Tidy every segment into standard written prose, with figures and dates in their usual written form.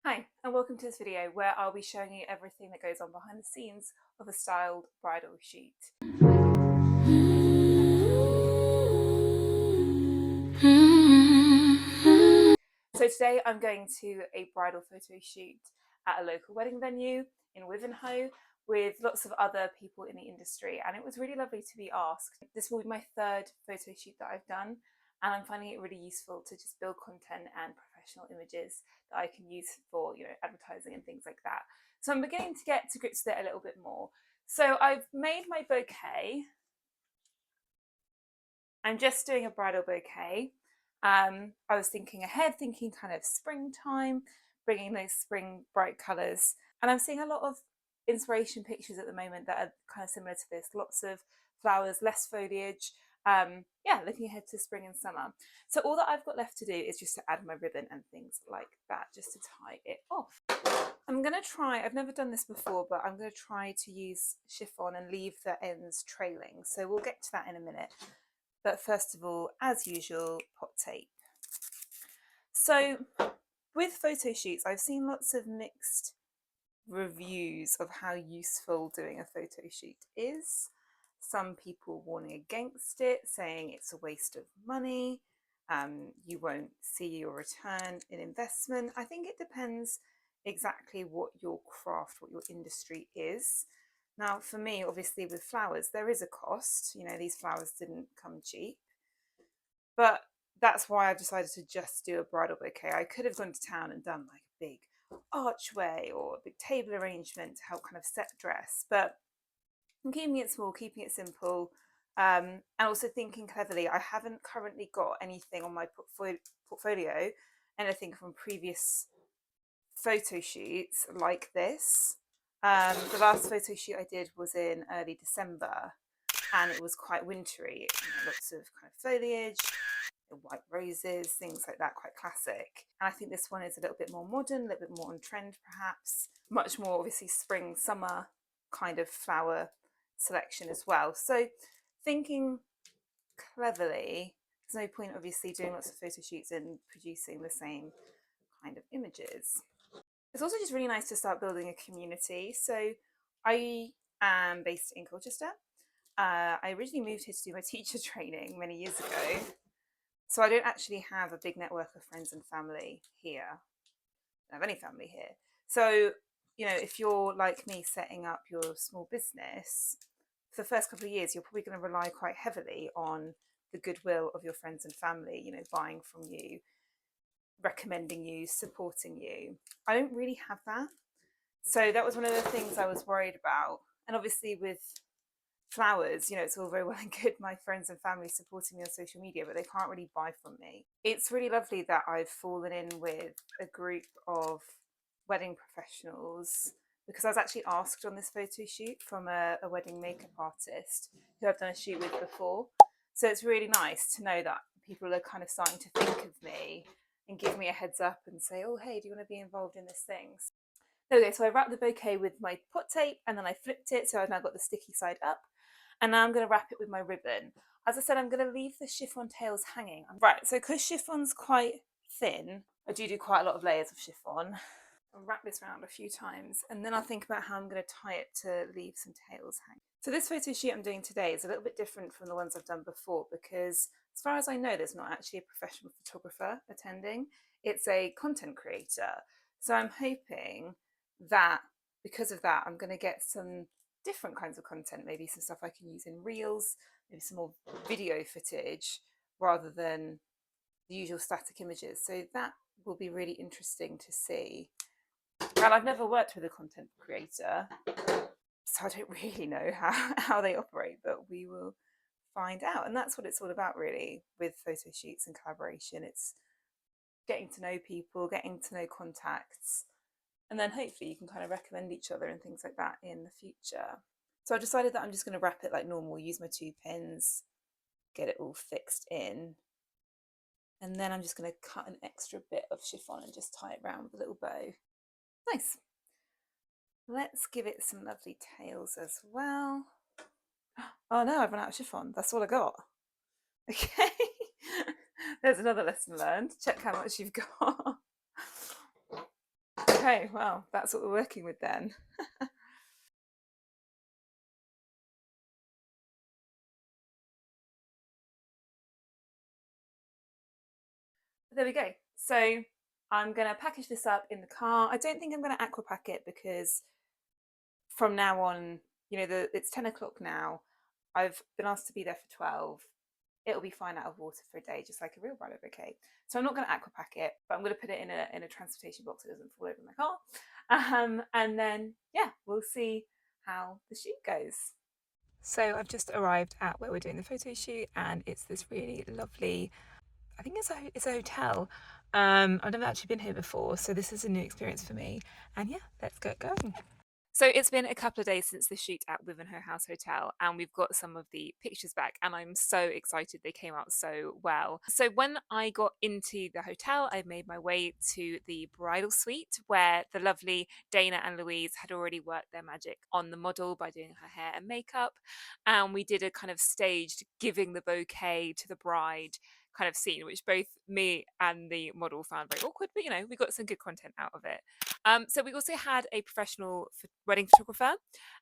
Hi, and welcome to this video where I'll be showing you everything that goes on behind the scenes of a styled bridal shoot. So today I'm going to a bridal photo shoot at a local wedding venue in Wivenhoe with lots of other people in the industry, and it was really lovely to be asked. This will be my third photo shoot that I've done, and I'm finding it really useful to just build content and professional images that I can use for advertising and things like that. So I'm beginning to get to grips with it a little bit more. So I've made my bouquet. I'm just doing a bridal bouquet. I was thinking ahead, thinking kind of springtime, bringing those spring bright colours. And I'm seeing a lot of inspiration pictures at the moment that are kind of similar to this. Lots of flowers, less foliage. Yeah, looking ahead to spring and summer. So all that I've got left to do is just to add my ribbon and things like that, just to tie it off. I'm going to try, I've never done this before, but I'm going to try to use chiffon and leave the ends trailing. So we'll get to that in a minute. But first of all, as usual, pot tape. So with photo shoots, I've seen lots of mixed reviews of how useful doing a photo shoot is. Some people warning against it, saying it's a waste of money, you won't see your return in investment. I think it depends exactly what your craft, what your industry is. Now, for me, obviously with flowers, there is a cost. These flowers didn't come cheap. But that's why I've decided to just do a bridal bouquet. I could have gone to town and done like a big archway or a big table arrangement to help kind of set dress. But I'm keeping it small, keeping it simple, and also thinking cleverly. I haven't currently got anything on my portfolio, anything from previous photo shoots like this. The last photo shoot I did was in early December, and it was quite wintry. Lots of kind of foliage, white roses, things like that, quite classic. And I think this one is a little bit more modern, a little bit more on trend perhaps, much more obviously spring, summer kind of flower selection as well. So thinking cleverly, there's no point obviously doing lots of photo shoots and producing the same kind of images. It's also just really nice to start building a community. So I am based in Colchester. I originally moved here to do my teacher training many years ago. So I don't actually have a big network of friends and family here. I don't have any family here. So, if you're like me setting up your small business, for the first couple of years, you're probably going to rely quite heavily on the goodwill of your friends and family, buying from you, recommending you, supporting you. I don't really have that. So that was one of the things I was worried about. And obviously with flowers, it's all very well and good my friends and family supporting me on social media, but they can't really buy from me. It's really lovely that I've fallen in with a group of wedding professionals, because I was actually asked on this photo shoot from a wedding makeup artist who I've done a shoot with before. So it's really nice to know that people are kind of starting to think of me and give me a heads up and say, oh, hey, do you want to be involved in this thing? Okay, so I wrapped the bouquet with my pot tape and then I flipped it, so I've now got the sticky side up. And now I'm going to wrap it with my ribbon. As I said, I'm going to leave the chiffon tails hanging. Right, so because chiffon's quite thin, I do quite a lot of layers of chiffon. I'll wrap this around a few times and then I'll think about how I'm going to tie it to leave some tails hanging. So this photo shoot I'm doing today is a little bit different from the ones I've done before, because as far as I know, there's not actually a professional photographer attending. It's a content creator. So I'm hoping that because of that, I'm going to get some different kinds of content, maybe some stuff I can use in reels, maybe some more video footage rather than the usual static images. So that will be really interesting to see. And I've never worked with a content creator, so I don't really know how they operate, but we will find out. And that's what it's all about really with photo shoots and collaboration. It's getting to know people, getting to know contacts, and then hopefully you can kind of recommend each other and things like that in the future. So I decided that I'm just going to wrap it like normal, use my 2 pins, get it all fixed in. And then I'm just going to cut an extra bit of chiffon and just tie it around with a little bow. Nice. Let's give it some lovely tails as well. Oh no, I've run out of chiffon. That's all I got. Okay. There's another lesson learned. Check how much you've got. Okay, well, that's what we're working with then. There we go. So I'm going to package this up in the car. I don't think I'm going to aqua pack it because from now on, it's 10 o'clock now. I've been asked to be there for 12. It'll be fine out of water for a day, just like a real bridal bouquet. So I'm not going to aqua pack it, but I'm going to put it in a transportation box so it doesn't fall over my car. And then, yeah, we'll see how the shoot goes. So I've just arrived at where we're doing the photo shoot, and it's this really lovely, I think it's a hotel. I've never actually been here before, so this is a new experience for me. And yeah, let's get going. So it's been a couple of days since the shoot at Wivenhoe House Hotel, and we've got some of the pictures back, and I'm so excited they came out so well. So when I got into the hotel, I made my way to the bridal suite where the lovely Dana and Louise had already worked their magic on the model by doing her hair and makeup, and we did a kind of staged giving the bouquet to the bride kind of scene, which both me and the model found very awkward, but we got some good content out of it. So we also had a professional wedding photographer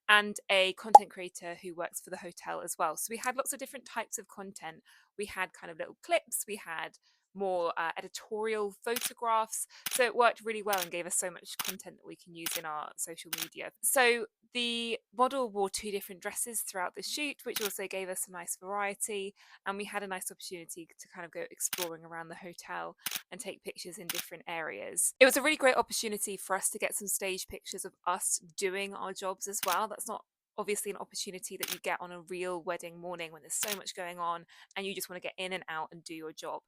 and a content creator who works for the hotel as well. So we had lots of different types of content. We had kind of little clips, we had more editorial photographs. So it worked really well and gave us so much content that we can use in our social media. So the model wore 2 different dresses throughout the shoot, which also gave us a nice variety. And we had a nice opportunity to kind of go exploring around the hotel and take pictures in different areas. It was a really great opportunity for us to get some stage pictures of us doing our jobs as well. That's not obviously an opportunity that you get on a real wedding morning when there's so much going on and you just want to get in and out and do your job.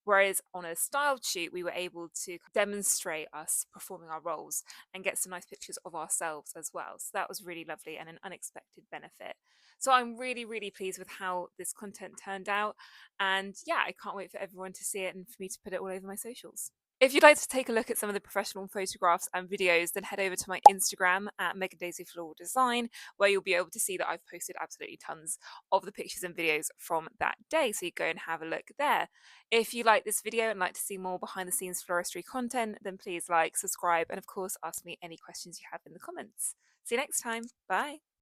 Whereas on a styled shoot, we were able to demonstrate us performing our roles and get some nice pictures of ourselves as well. So that was really lovely and an unexpected benefit. So I'm really, really pleased with how this content turned out. And yeah, I can't wait for everyone to see it and for me to put it all over my socials. If you'd like to take a look at some of the professional photographs and videos, then head over to my Instagram at Megan Daisy Floral Design, where you'll be able to see that I've posted absolutely tons of the pictures and videos from that day. So you go and have a look there. If you like this video and like to see more behind the scenes floristry content, then please like, subscribe, and of course, ask me any questions you have in the comments. See you next time. Bye.